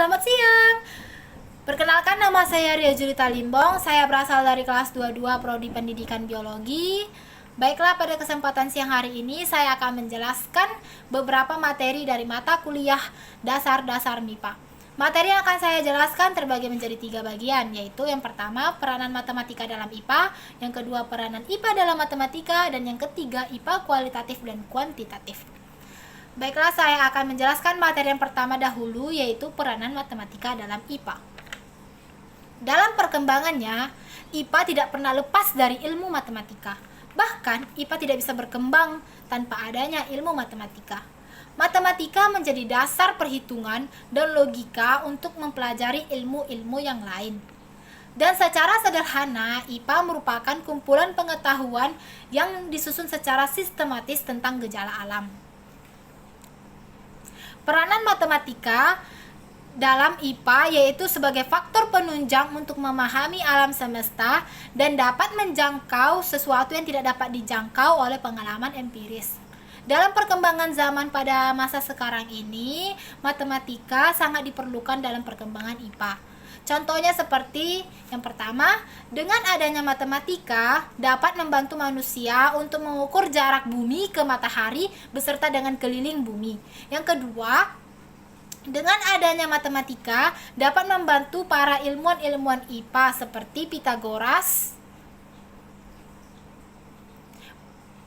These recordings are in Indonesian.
selamat siang. Perkenalkan, nama saya Ria Julita Limbong. Saya berasal dari kelas 22 Prodi Pendidikan Biologi. Baiklah, pada kesempatan siang hari ini saya akan menjelaskan beberapa materi dari mata kuliah dasar-dasar MIPA. Materi yang akan saya jelaskan terbagi menjadi 3 bagian, yaitu yang pertama peranan matematika dalam IPA, yang kedua peranan IPA dalam matematika, dan yang ketiga IPA kualitatif dan kuantitatif. Baiklah, saya akan menjelaskan materi yang pertama dahulu, yaitu peranan matematika dalam IPA. Dalam perkembangannya, IPA tidak pernah lepas dari ilmu matematika. Bahkan, IPA tidak bisa berkembang tanpa adanya ilmu matematika. Matematika menjadi dasar perhitungan dan logika untuk mempelajari ilmu-ilmu yang lain. Dan secara sederhana, IPA merupakan kumpulan pengetahuan yang disusun secara sistematis tentang gejala alam. Peranan matematika dalam IPA yaitu sebagai faktor penunjang untuk memahami alam semesta dan dapat menjangkau sesuatu yang tidak dapat dijangkau oleh pengalaman empiris. Dalam perkembangan zaman pada masa sekarang ini, matematika sangat diperlukan dalam perkembangan IPA. Contohnya seperti yang pertama, dengan adanya matematika dapat membantu manusia untuk mengukur jarak bumi ke matahari beserta dengan keliling bumi. Yang kedua, dengan adanya matematika dapat membantu para ilmuwan-ilmuwan IPA seperti Pythagoras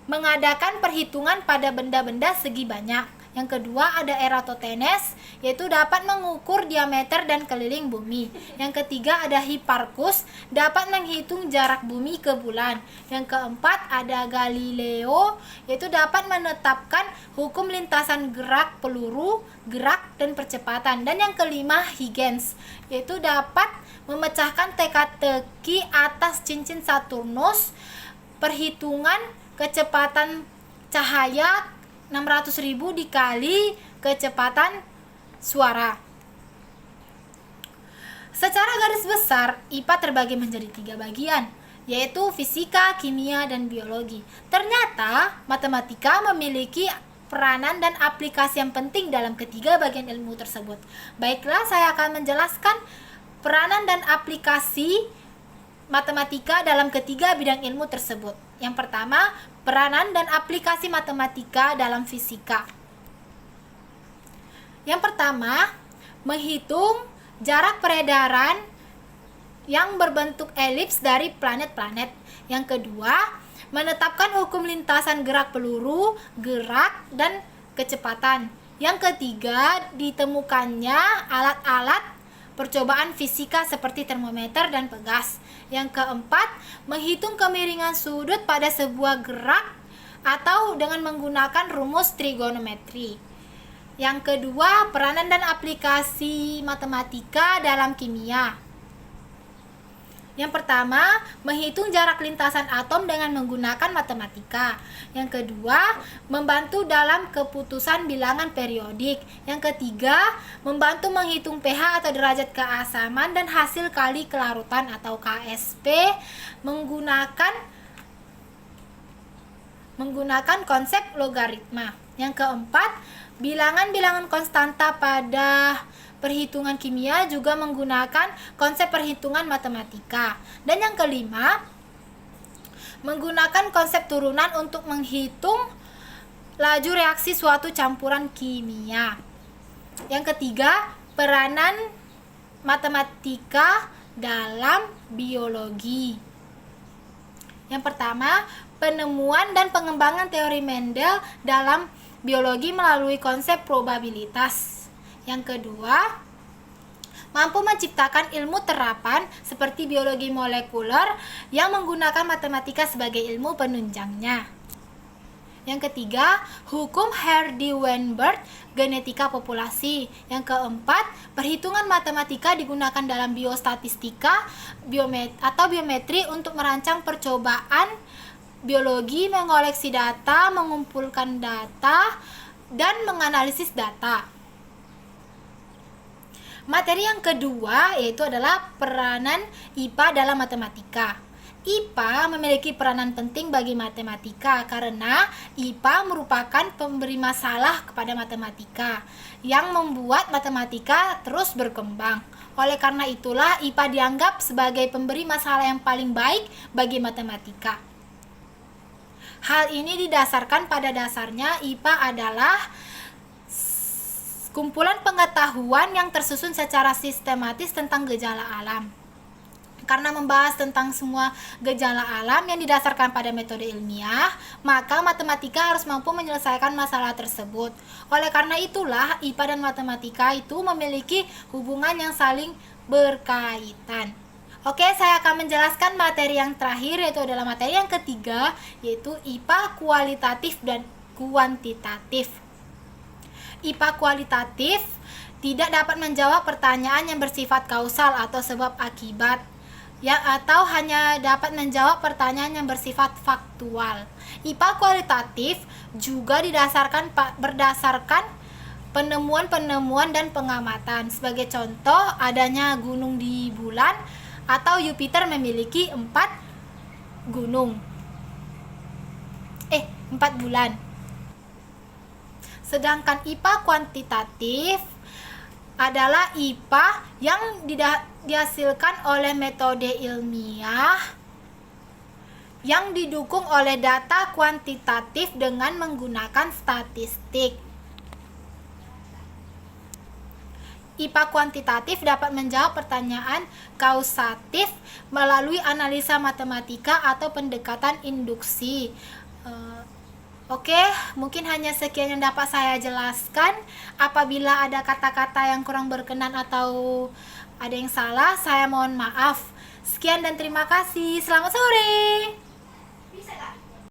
mengadakan perhitungan pada benda-benda segi banyak. Yang kedua, ada Eratosthenes, yaitu dapat mengukur diameter dan keliling bumi. Yang ketiga, ada Hipparchus, dapat menghitung jarak bumi ke bulan. Yang keempat, ada Galileo, yaitu dapat menetapkan hukum lintasan gerak peluru, gerak dan percepatan. Dan yang kelima, Huygens, yaitu dapat memecahkan teka-teki atas cincin Saturnus, perhitungan kecepatan cahaya 600.000 dikali kecepatan suara. Secara garis besar, IPA terbagi menjadi 3 bagian, yaitu fisika, kimia, dan biologi. Ternyata, matematika memiliki peranan dan aplikasi yang penting dalam ketiga bagian ilmu tersebut. Baiklah, saya akan menjelaskan peranan dan aplikasi matematika dalam ketiga bidang ilmu tersebut. Yang pertama, peranan dan aplikasi matematika dalam fisika. Yang pertama, menghitung jarak peredaran yang berbentuk elips dari planet-planet. Yang kedua, menetapkan hukum lintasan gerak peluru, gerak, dan kecepatan. Yang ketiga, ditemukannya alat-alat percobaan fisika seperti termometer dan pegas. Yang keempat, menghitung kemiringan sudut pada sebuah gerak atau dengan menggunakan rumus trigonometri. Yang kedua, peranan dan aplikasi matematika dalam kimia. Yang pertama, menghitung jarak lintasan atom dengan menggunakan matematika. Yang kedua, membantu dalam keputusan bilangan periodik. Yang ketiga, membantu menghitung pH atau derajat keasaman dan hasil kali kelarutan atau KSP menggunakan konsep logaritma. Yang keempat, bilangan-bilangan konstanta pada perhitungan kimia juga menggunakan konsep perhitungan matematika. Dan yang kelima, menggunakan konsep turunan untuk menghitung laju reaksi suatu campuran kimia. Yang ketiga, peranan matematika dalam biologi. Yang pertama, penemuan dan pengembangan teori Mendel dalam biologi melalui konsep probabilitas. Yang kedua, mampu menciptakan ilmu terapan seperti biologi molekuler yang menggunakan matematika sebagai ilmu penunjangnya. Yang ketiga, hukum Hardy-Weinberg, genetika populasi. Yang keempat, perhitungan matematika digunakan dalam biostatistika atau biometri untuk merancang percobaan biologi, mengoleksi data, mengumpulkan data, dan menganalisis data. Materi yang kedua yaitu adalah peranan IPA dalam matematika. IPA memiliki peranan penting bagi matematika karena IPA merupakan pemberi masalah kepada matematika yang membuat matematika terus berkembang. Oleh karena itulah IPA dianggap sebagai pemberi masalah yang paling baik bagi matematika. Hal ini didasarkan pada dasarnya IPA adalah kumpulan pengetahuan yang tersusun secara sistematis tentang gejala alam. Karena membahas tentang semua gejala alam yang didasarkan pada metode ilmiah, maka matematika harus mampu menyelesaikan masalah tersebut. Oleh karena itulah, IPA dan matematika itu memiliki hubungan yang saling berkaitan. Oke, saya akan menjelaskan materi yang terakhir, yaitu adalah materi yang ketiga, yaitu IPA kualitatif dan kuantitatif. IPA kualitatif tidak dapat menjawab pertanyaan yang bersifat kausal atau sebab akibat, atau hanya dapat menjawab pertanyaan yang bersifat faktual. IPA kualitatif juga berdasarkan penemuan-penemuan dan pengamatan. Sebagai contoh, adanya gunung di bulan atau Jupiter memiliki 4 bulan. Sedangkan IPA kuantitatif adalah IPA yang dihasilkan oleh metode ilmiah yang didukung oleh data kuantitatif dengan menggunakan statistik. IPA kuantitatif dapat menjawab pertanyaan kausatif melalui analisa matematika atau pendekatan induksi. Oke, mungkin hanya sekian yang dapat saya jelaskan. Apabila ada kata-kata yang kurang berkenan atau ada yang salah, saya mohon maaf. Sekian dan terima kasih. Selamat sore.